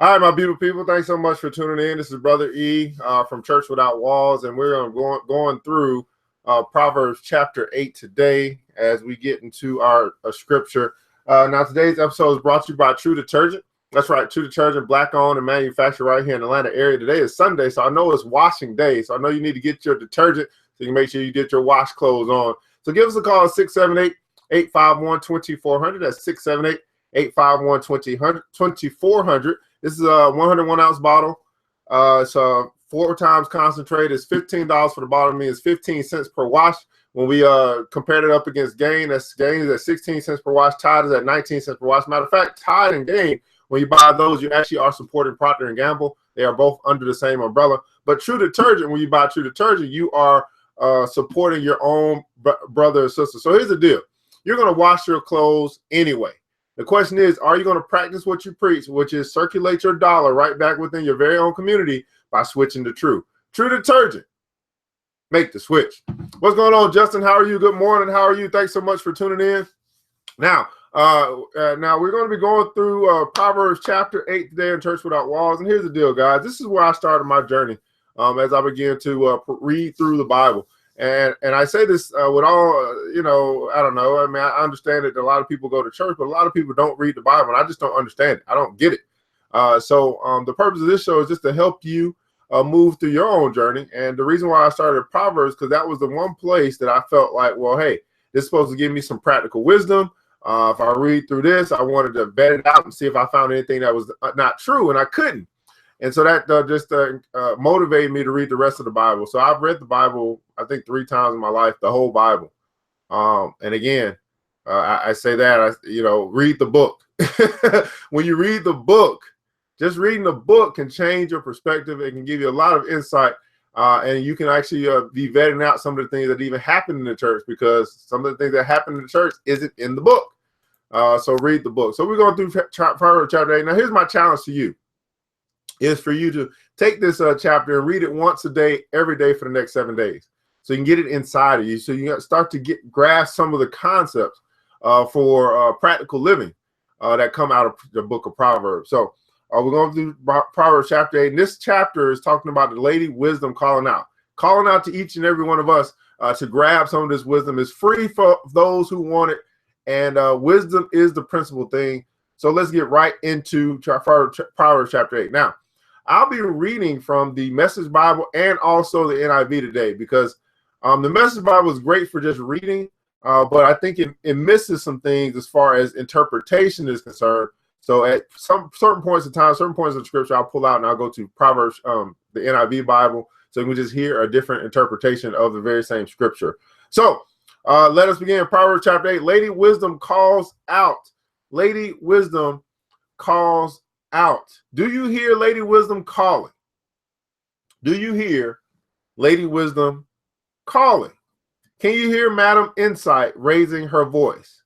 All right, my beautiful people, thanks so much for tuning in. This is Brother E from Church Without Walls, and we're going through Proverbs chapter 8 today as we get into our scripture. Now, today's episode is brought to you by True Detergent. That's right, True Detergent, black-owned and manufactured right here in the Atlanta area. Today is Sunday, so I know it's washing day, so I know you need to get your detergent so you can make sure you get your wash clothes on. So give us a call at 678-851-2400. That's 678-851-2400. This is a 101-ounce bottle. It's 4 times concentrated. It's $15 for the bottle. I mean, it's 15 cents per wash. When we compared it up against Gain is at 16 cents per wash. Tide is at 19 cents per wash. Matter of fact, Tide and Gain, when you buy those, you actually are supporting Procter & Gamble. They are both under the same umbrella. But True Detergent, when you buy True Detergent, you are supporting your own brother or sister. So here's the deal. You're going to wash your clothes anyway. The question is, are you going to practice what you preach, which is circulate your dollar right back within your very own community by switching to True Detergent? Make the switch. What's going on, Justin? How are you? Good morning. How are you? Thanks so much for tuning in. Now we're going to be going through Proverbs chapter 8 today in Church Without Walls. And here's the deal, guys. This is where I started my journey as I began to read through the Bible. And I say this with all, I don't know. I mean, I understand that a lot of people go to church, but a lot of people don't read the Bible. And I just don't understand it. I don't get it. So the purpose of this show is just to help you move through your own journey. And the reason why I started Proverbs, because that was the one place that I felt like, well, hey, this is supposed to give me some practical wisdom. If I read through this, I wanted to vet it out and see if I found anything that was not true, and I couldn't. And so that just motivated me to read the rest of the Bible. So I've read the Bible, I think 3 times in my life, the whole Bible. And again, I say that, read the book. When you read the book, just reading the book can change your perspective. It can give you a lot of insight. And you can actually be vetting out some of the things that even happen in the church, because some of the things that happen in the church isn't in the book. So read the book. So we're going through Proverbs chapter 8. Now, here's my challenge to you. Is for you to take this chapter and read it once a day, every day for the next 7 days. So you can get it inside of you. So you start to grasp some of the concepts for practical living that come out of the book of Proverbs. So we're going through Proverbs chapter 8. And this chapter is talking about the Lady Wisdom calling out to each and every one of us to grab some of this wisdom. It's free for those who want it. And wisdom is the principal thing. So let's get right into Proverbs chapter 8. Now, I'll be reading from the Message Bible and also the NIV today, because the Message Bible is great for just reading, but I think it misses some things as far as interpretation is concerned. So at certain points in time, certain points of the scripture, I'll pull out and I'll go to Proverbs, the NIV Bible, so you can just hear a different interpretation of the very same scripture. So let us begin. Proverbs chapter 8. Lady Wisdom calls out. Lady Wisdom calls out. Do you hear Lady Wisdom calling? Do you hear Lady Wisdom calling? Can you hear Madam Insight raising her voice?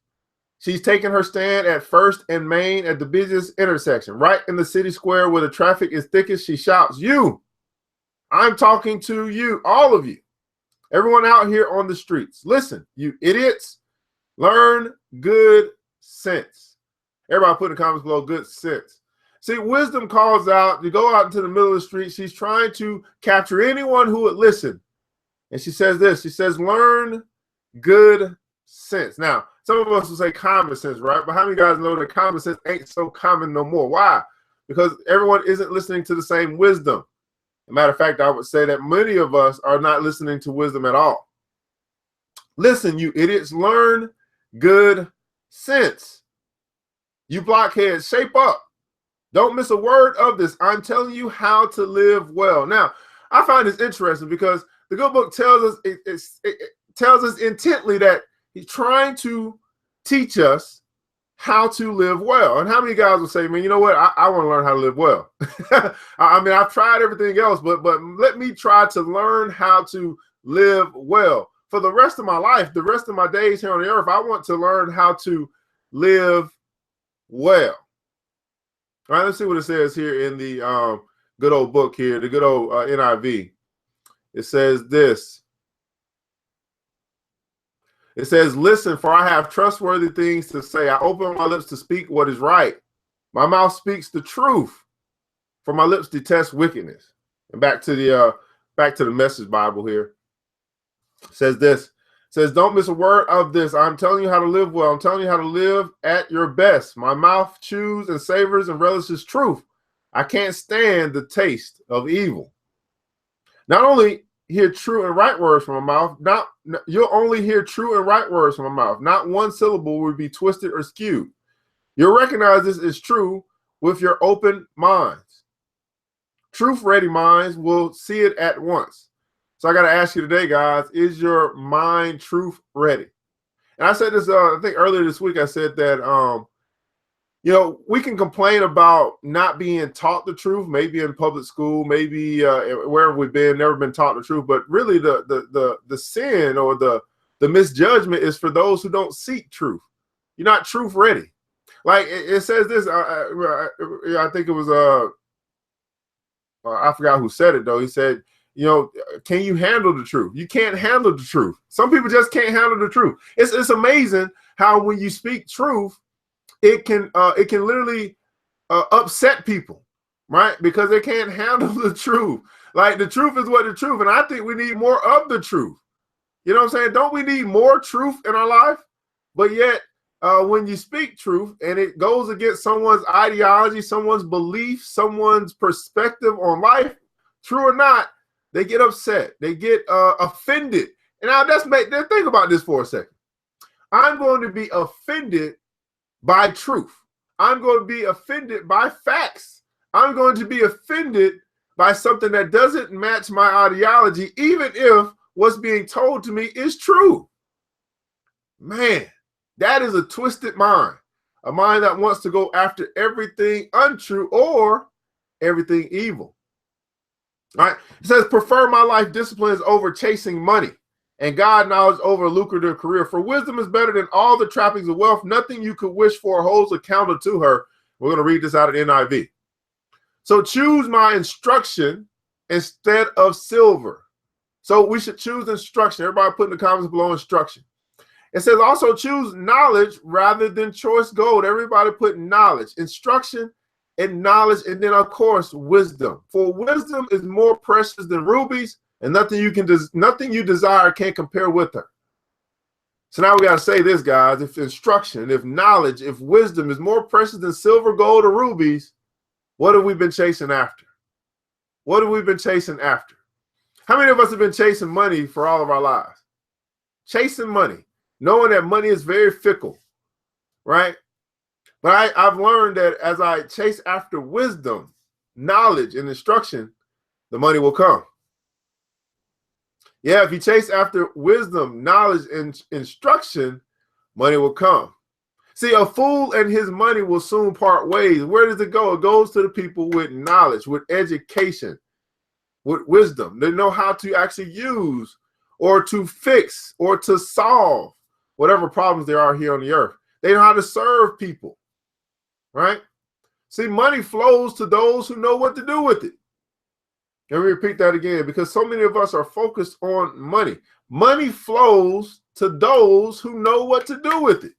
She's taking her stand at First and Main at the busiest intersection, right in the city square where the traffic is thickest. She shouts, "You! I'm talking to you, all of you. Everyone out here on the streets. Listen, you idiots. Learn good sense." Everybody put in the comments below, good sense. See, wisdom calls out. You go out into the middle of the street. She's trying to capture anyone who would listen. And she says this. She says, learn good sense. Now, some of us will say common sense, right? But how many guys know that common sense ain't so common no more? Why? Because everyone isn't listening to the same wisdom. As a matter of fact, I would say that many of us are not listening to wisdom at all. Listen, you idiots, learn good sense. You blockheads, shape up. Don't miss a word of this. I'm telling you how to live well. Now, I find this interesting because the good book tells us it tells us intently that he's trying to teach us how to live well. And how many guys will say, man, you know what? I want to learn how to live well. I mean, I've tried everything else, but let me try to learn how to live well. For the rest of my life, the rest of my days here on the earth, I want to learn how to live well. All right, let's see what it says here in the good old book here, the good old NIV. It says this. It says, listen, for I have trustworthy things to say. I open my lips to speak what is right. My mouth speaks the truth. for my lips detest wickedness. And back to the Message Bible here. It says this. It says, don't miss a word of this. I'm telling you how to live well. I'm telling you how to live at your best. My mouth chews and savors and relishes truth. I can't stand the taste of evil. Not only hear true and right words from my mouth, you'll only hear true and right words from my mouth. Not one syllable will be twisted or skewed. You'll recognize this is true with your open minds. Truth-ready minds will see it at once. So I got to ask you today, guys, is your mind truth-ready? And I said this, I think earlier this week, I said that, we can complain about not being taught the truth, maybe in public school, maybe wherever we've been, never been taught the truth. But really the sin or the misjudgment is for those who don't seek truth. You're not truth-ready. Like it says this, I think it was, I forgot who said it, though. He said, can you handle the truth? You can't handle the truth. Some people just can't handle the truth. It's amazing how when you speak truth, it can literally upset people, right? Because they can't handle the truth. Like the truth is what the truth. And I think we need more of the truth. You know what I'm saying? Don't we need more truth in our life? But yet, when you speak truth and it goes against someone's ideology, someone's belief, someone's perspective on life, true or not, they get upset. They get offended. And now think about this for a second. I'm going to be offended by truth. I'm going to be offended by facts. I'm going to be offended by something that doesn't match my ideology, even if what's being told to me is true. Man, that is a twisted mind, a mind that wants to go after everything untrue or everything evil. All right. It says, prefer my life disciplines over chasing money and God knowledge over a lucrative career. For wisdom is better than all the trappings of wealth. Nothing you could wish for holds a candle to her. We're going to read this out of NIV. So choose my instruction instead of silver. So we should choose instruction. Everybody put in the comments below instruction. It says also choose knowledge rather than choice gold. Everybody put knowledge, instruction, and knowledge, and then of course wisdom. For wisdom is more precious than rubies, and nothing you desire can compare with her. So now we got to say this, guys. If instruction, if knowledge, if wisdom is more precious than silver, gold, or rubies, what have we been chasing after? What have we been chasing after? How many of us have been chasing money for all of our lives? Chasing money, knowing that money is very fickle, right? But I've learned that as I chase after wisdom, knowledge, and instruction, the money will come. Yeah, if you chase after wisdom, knowledge, and instruction, money will come. See, a fool and his money will soon part ways. Where does it go? It goes to the people with knowledge, with education, with wisdom. They know how to actually use or to fix or to solve whatever problems there are here on the earth. They know how to serve people, right? See, money flows to those who know what to do with it. Let me repeat that again, because so many of us are focused on money. Money flows to those who know what to do with it,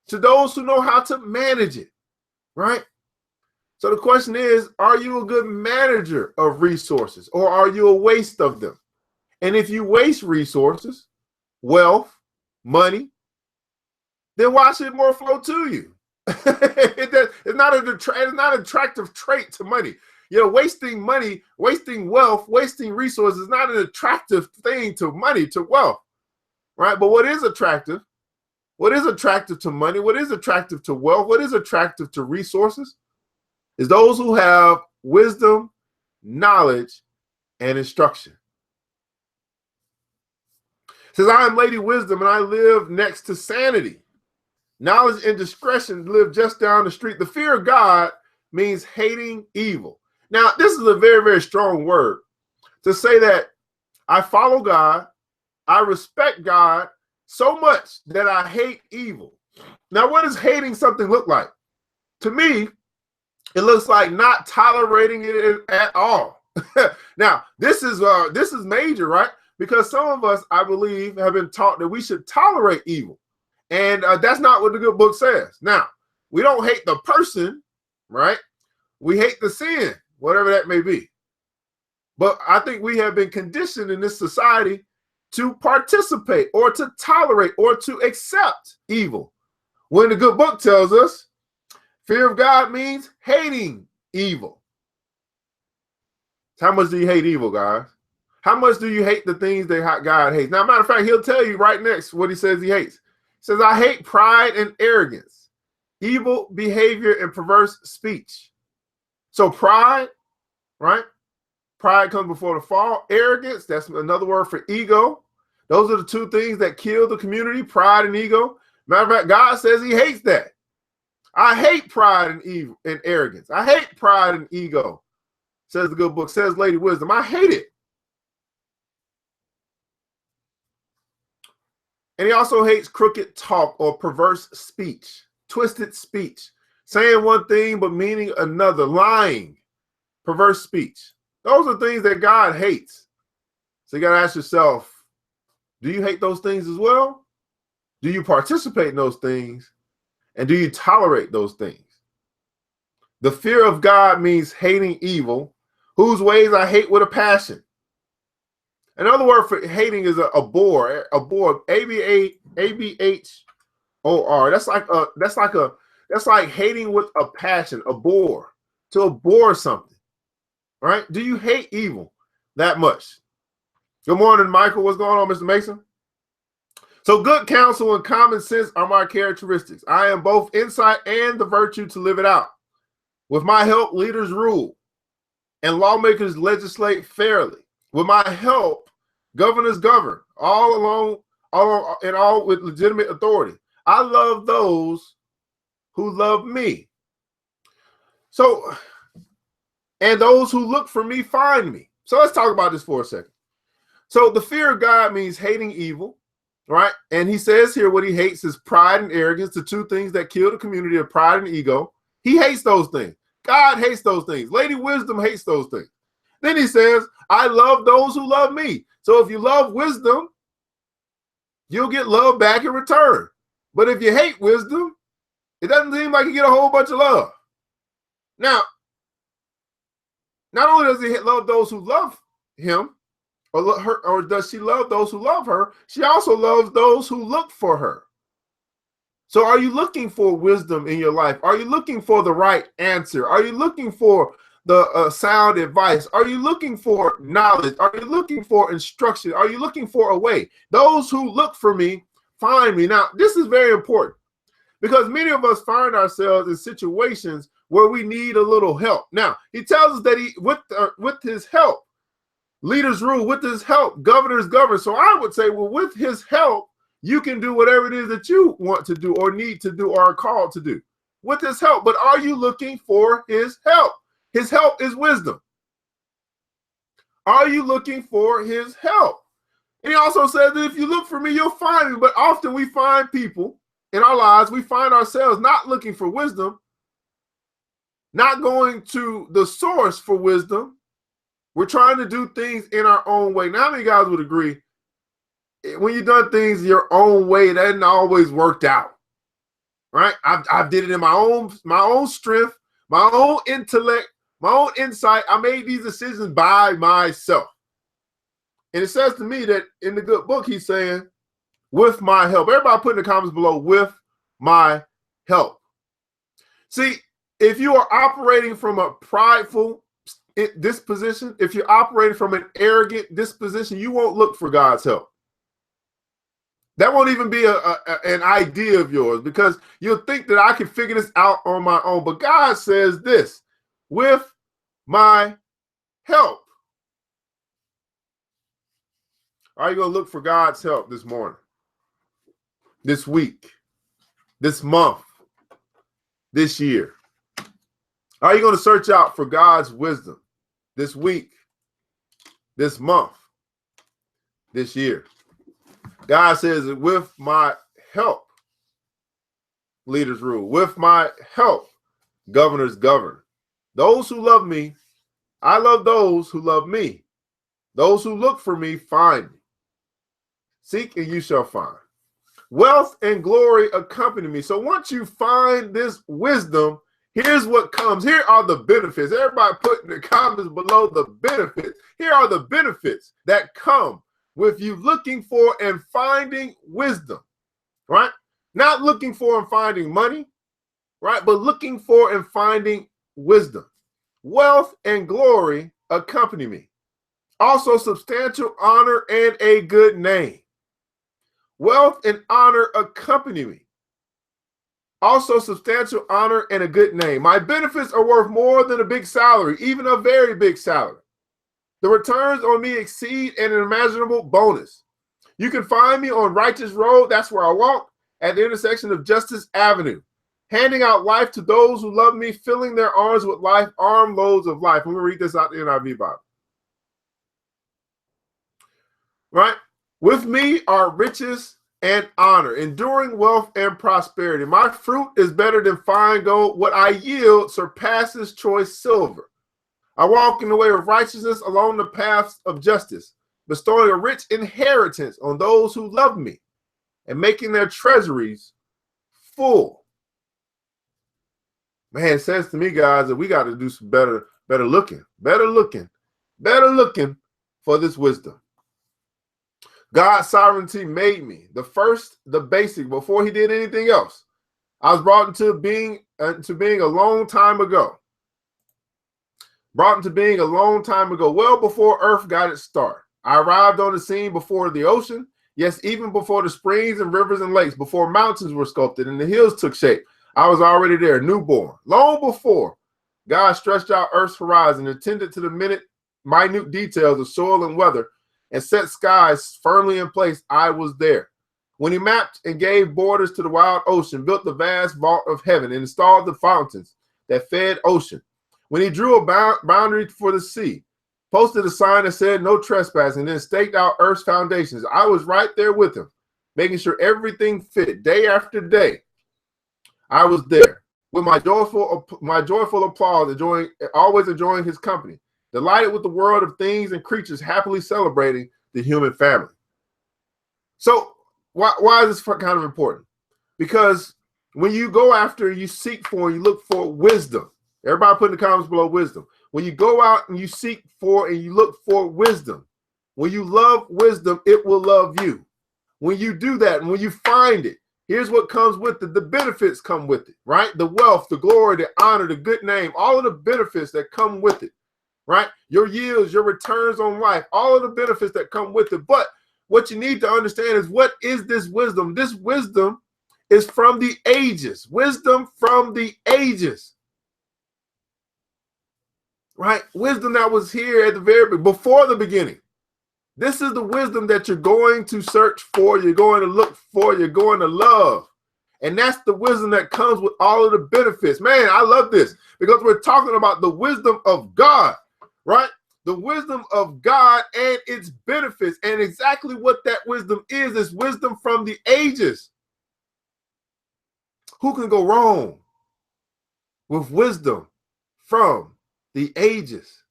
to those who know how to manage it, right? So the question is, are you a good manager of resources, or are you a waste of them? And if you waste resources, wealth, money, then why should more flow to you? It's not an attractive trait to money. Wasting money, wasting wealth, wasting resources is not an attractive thing to money, to wealth, right? But what is attractive? What is attractive to money? What is attractive to wealth? What is attractive to resources? Is those who have wisdom, knowledge, and instruction. It says, I am Lady Wisdom, and I live next to sanity. Knowledge and discretion live just down the street. The fear of God means hating evil. Now, this is a very, very strong word to say that I follow God, I respect God so much that I hate evil. Now, what does hating something look like? To me, it looks like not tolerating it at all. Now, this is major, right? Because some of us, I believe, have been taught that we should tolerate evil. And that's not what the good book says. Now, we don't hate the person, right? We hate the sin. whatever that may be. But I think we have been conditioned in this society to participate or to tolerate or to accept evil. When the good book tells us fear of God means hating evil. How much do you hate evil, guys? How much do you hate the things that God hates? Now, matter of fact, he'll tell you right next what he says he hates. He says, I hate pride and arrogance, evil behavior, and perverse speech. So pride, right? Pride comes before the fall. Arrogance, that's another word for ego. Those are the two things that kill the community, pride and ego. Matter of fact, God says he hates that. I hate pride and evil and arrogance. I hate pride and ego, says the good book, says Lady Wisdom. I hate it. And he also hates crooked talk or perverse speech, twisted speech, saying one thing but meaning another, lying, perverse speech. Those are things that God hates. So you got to ask yourself, do you hate those things as well? Do you participate in those things? And do you tolerate those things? The fear of God means hating evil, whose ways I hate with a passion. Another word for hating is abhor, A-B-H-O-R. That's like hating with a passion, abhor, to abhor something, right? Do you hate evil that much? Good morning, Michael. What's going on, Mr. Mason? So good counsel and common sense are my characteristics. I am both insight and the virtue to live it out. With my help, leaders rule and lawmakers legislate fairly. With my help, governors govern, all with legitimate authority. I love those who love me. So, and those who look for me find me. So let's talk about this for a second. So the fear of God means hating evil, right? And he says here what he hates is pride and arrogance, the two things that kill the community of pride and ego. He hates those things. God hates those things. Lady Wisdom hates those things. Then he says, I love those who love me. So if you love wisdom, you'll get love back in return. But if you hate wisdom, it doesn't seem like you get a whole bunch of love. Now, not only does he love those who love him, or does she love those who love her, she also loves those who look for her. So are you looking for wisdom in your life? Are you looking for the right answer? Are you looking for the sound advice? Are you looking for knowledge? Are you looking for instruction? Are you looking for a way? Those who look for me find me. Now, this is very important because many of us find ourselves in situations where we need a little help. Now, he tells us that with his help, leaders rule. With his help, governors govern. So I would say, well, with his help, you can do whatever it is that you want to do or need to do or are called to do. With his help. But are you looking for his help? His help is wisdom. Are you looking for his help? And he also says that if you look for me, you'll find me. But often we find people in our lives, we find ourselves not looking for wisdom, not going to the source for wisdom. We're trying to do things in our own way. Now, how many guys would agree? When you've done things your own way, it hasn't always worked out, right? I did it in my own strength, my own intellect, my own insight. I made these decisions by myself. And it says to me that in the good book, he's saying, with my help. Everybody put in the comments below, with my help. See, if you are operating from a prideful disposition, if you're operating from an arrogant disposition, you won't look for God's help. That won't even be an idea of yours because you'll think that I can figure this out on my own. But God says this, with my help. Are you going to look for God's help this morning, this week, this month, this year? Are you going to search out for God's wisdom this week, this month, this year? God says, with my help, leaders rule. With my help, governors govern. Those who love me, I love those who love me. Those who look for me find me. Seek and you shall find. Wealth and glory accompany me. So once you find this wisdom, Here's what comes. Here are the benefits. Everybody put in the comments below the benefits. Here are the benefits that come with you looking for and finding wisdom, right? Not looking for and finding money, right? But looking for and finding wisdom. Wealth and glory accompany me. Also, substantial honor and a good name. Wealth and honor accompany me. Also, substantial honor and a good name. My benefits are worth more than a big salary, even a very big salary. The returns on me exceed an unimaginable bonus. You can find me on Righteous Road, that's where I walk, at the intersection of Justice Avenue, handing out life to those who love me, filling their arms with life, armloads of life. I'm going to read this out the NIV Bible. Right? With me are riches and honor, enduring wealth and prosperity. My fruit is better than fine gold. What I yield surpasses choice silver. I walk in the way of righteousness along the paths of justice, bestowing a rich inheritance on those who love me and making their treasuries full. Man, it says to me, guys, that we got to do some better looking for this wisdom. God's sovereignty made me the basic, before he did anything else. I was brought into being a long time ago. Well before Earth got its start. I arrived on the scene before the ocean, yes, even before the springs and rivers and lakes, before mountains were sculpted and the hills took shape. I was already there, newborn. Long before God stretched out Earth's horizon, attended to the minute details of soil and weather, and set skies firmly in place, I was there. When he mapped and gave borders to the wild ocean, built the vast vault of heaven, and installed the fountains that fed ocean. When he drew a boundary for the sea, posted a sign that said no trespassing, then staked out Earth's foundations, I was right there with him, making sure everything fit day after day. I was there with my joyful applause, always enjoying his company, delighted with the world of things and creatures, happily celebrating the human family. So why is this kind of important? Because when you go after, you seek for, you look for wisdom. Everybody put in the comments below wisdom. When you go out and you seek for and you look for wisdom, when you love wisdom, it will love you. When you do that and when you find it, here's what comes with it. The benefits come with it, right? The wealth, the glory, the honor, the good name, all of the benefits that come with it, right? Your yields, your returns on life, all of the benefits that come with it. But what you need to understand is, what is this wisdom? This wisdom is from the ages. Wisdom from the ages, right? Wisdom that was here at the very before the beginning. This is the wisdom that you're going to search for, you're going to look for, you're going to love. And that's the wisdom that comes with all of the benefits. Man, I love this because we're talking about the wisdom of God, right? The wisdom of God and its benefits. And exactly what that wisdom is wisdom from the ages. Who can go wrong with wisdom from the ages?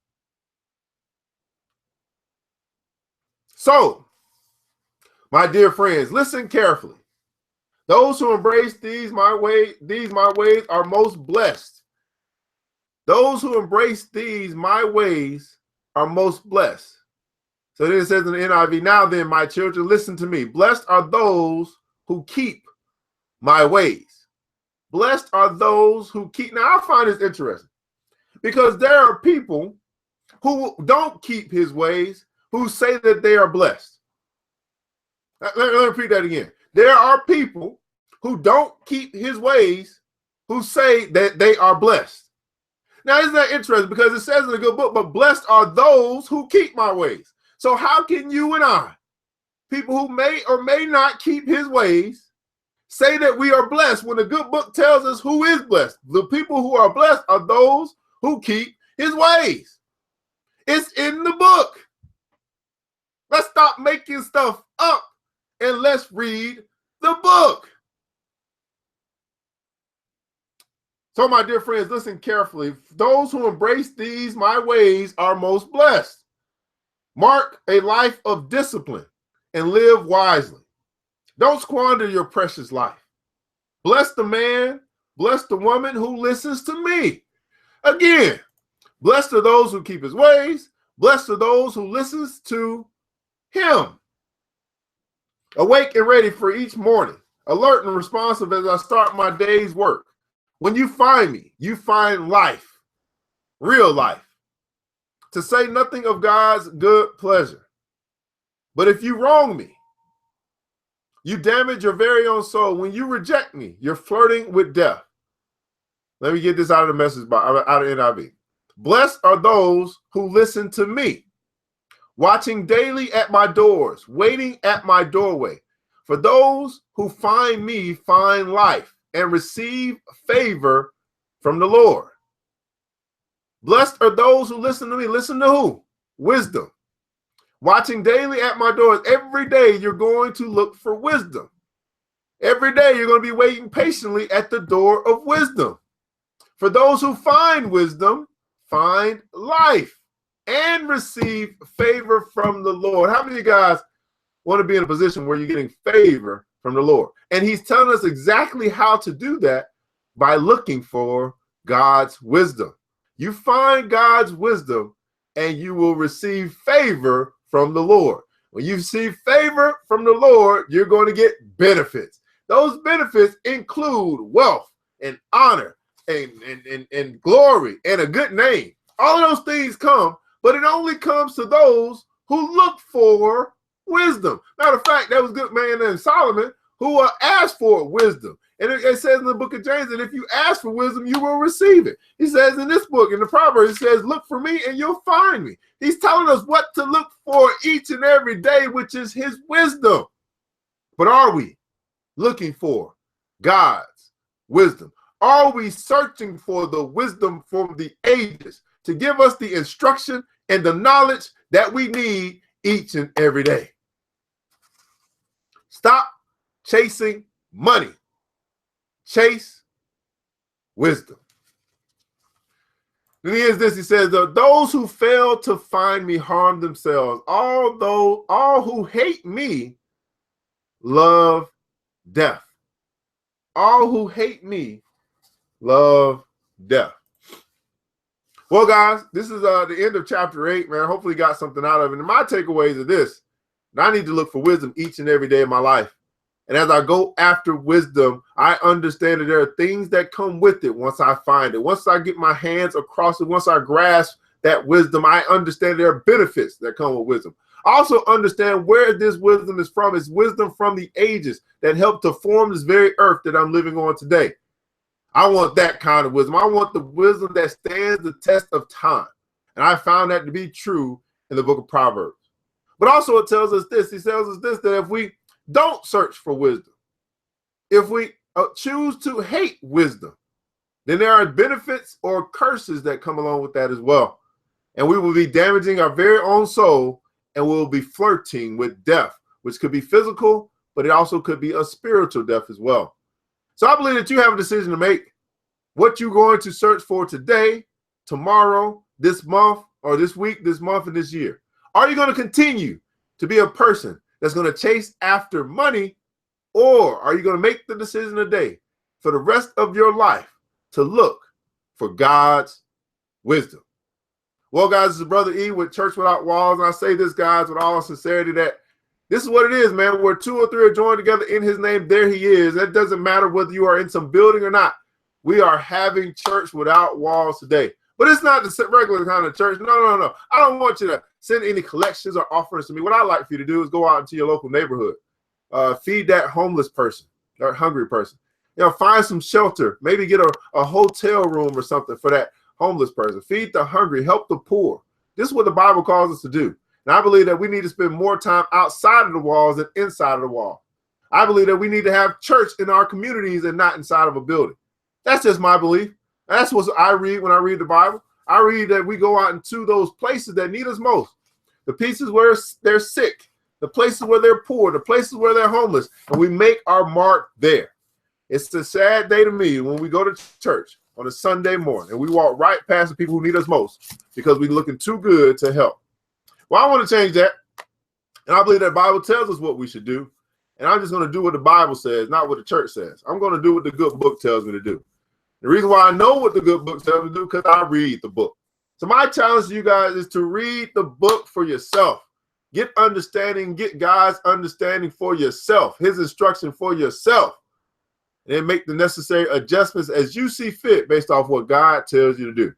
So, my dear friends, listen carefully. Those who embrace these my ways are most blessed. Those who embrace these my ways are most blessed. So then it says in the NIV, now then, my children, listen to me. Blessed are those who keep my ways. Blessed are those who keep. Now, I find this interesting because there are people who don't keep his ways, who say that they are blessed. Let me repeat that again. There are people who don't keep his ways, who say that they are blessed. Now, isn't that interesting? Because it says in the good book, but blessed are those who keep my ways. So how can you and I, people who may or may not keep his ways, say that we are blessed when the good book tells us who is blessed? The people who are blessed are those who keep his ways. It's in the book. Let's stop making stuff up and let's read the book. So, my dear friends, listen carefully. Those who embrace these my ways are most blessed. Mark a life of discipline and live wisely. Don't squander your precious life. Bless the man Blessed the woman who listens to me. Again, blessed are those who keep his ways. Blessed are those who listens to him. Awake and ready for each morning, alert and responsive as I start my day's work. When you find me, you find life, real life, to say nothing of God's good pleasure. But if you wrong me, you damage your very own soul. When you reject me, you're flirting with death. Let me get this out of the message, out of NIV. Blessed are those who listen to me, watching daily at my doors, waiting at my doorway. For those who find me find life and receive favor from the Lord. Blessed are those who listen to me. Listen to who? Wisdom. Watching daily at my doors. Every day you're going to look for wisdom. Every day you're going to be waiting patiently at the door of wisdom. For those who find wisdom, find life and receive favor from the Lord. How many of you guys want to be in a position where you're getting favor from the Lord? And he's telling us exactly how to do that by looking for God's wisdom. You find God's wisdom and you will receive favor from the Lord. When you receive favor from the Lord, you're going to get benefits. Those benefits include wealth and honor and glory and a good name. All of those things come, but it only comes to those who look for wisdom. Matter of fact, there was a good man named Solomon who asked for wisdom. And it says in the book of James that if you ask for wisdom, you will receive it. He says in this book, in the Proverbs, it says, look for me and you'll find me. He's telling us what to look for each and every day, which is his wisdom. But are we looking for God's wisdom? Are we searching for the wisdom from the ages to give us the instruction and the knowledge that we need each and every day? Stop chasing money. Chase wisdom. Then here's this. He says, those who fail to find me harm themselves. Although all who hate me love death. All who hate me love death. Well, guys, this is the end of chapter 8, man. Hopefully you got something out of it. And my takeaways are this. I need to look for wisdom each and every day of my life. And as I go after wisdom, I understand that there are things that come with it once I find it. Once I get my hands across it, once I grasp that wisdom, I understand there are benefits that come with wisdom. I also understand where this wisdom is from. It's wisdom from the ages that helped to form this very earth that I'm living on today. I want that kind of wisdom. I want the wisdom that stands the test of time. And I found that to be true in the book of Proverbs. But also it tells us this. He tells us this, that if we don't search for wisdom, if we choose to hate wisdom, then there are benefits or curses that come along with that as well. And we will be damaging our very own soul, and we'll be flirting with death, which could be physical, but it also could be a spiritual death as well. So I believe that you have a decision to make. What you're going to search for today, tomorrow, this month, or this week, this month, and this year. Are you going to continue to be a person that's going to chase after money, or are you going to make the decision today for the rest of your life to look for God's wisdom? Well, guys, this is Brother E with Church Without Walls, and I say this, guys, with all sincerity, that this is what it is, man. Where 2 or 3 are joined together in his name, there he is. That doesn't matter whether you are in some building or not. We are having church without walls today. But it's not the regular kind of church. No. I don't want you to send any collections or offerings to me. What I'd like for you to do is go out into your local neighborhood. Feed that homeless person or hungry person. Find some shelter. Maybe get a hotel room or something for that homeless person. Feed the hungry. Help the poor. This is what the Bible calls us to do. And I believe that we need to spend more time outside of the walls than inside of the wall. I believe that we need to have church in our communities and not inside of a building. That's just my belief. That's what I read when I read the Bible. I read that we go out into those places that need us most. The places where they're sick, the places where they're poor, the places where they're homeless, and we make our mark there. It's a sad day to me when we go to church on a Sunday morning and we walk right past the people who need us most because we're looking too good to help. Well, I want to change that. And I believe that the Bible tells us what we should do. And I'm just going to do what the Bible says, not what the church says. I'm going to do what the good book tells me to do. The reason why I know what the good book tells me to do because I read the book. So my challenge to you guys is to read the book for yourself. Get understanding, get God's understanding for yourself, his instruction for yourself, and then make the necessary adjustments as you see fit based off what God tells you to do.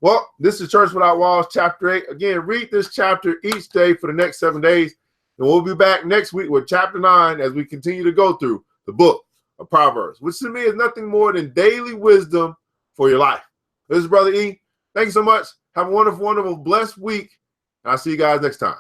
Well, this is Church Without Walls, chapter 8. Again, read this chapter each day for the next 7 days, and we'll be back next week with chapter 9 as we continue to go through the book of Proverbs, which to me is nothing more than daily wisdom for your life. This is Brother E. Thank you so much. Have a wonderful, wonderful, blessed week. And I'll see you guys next time.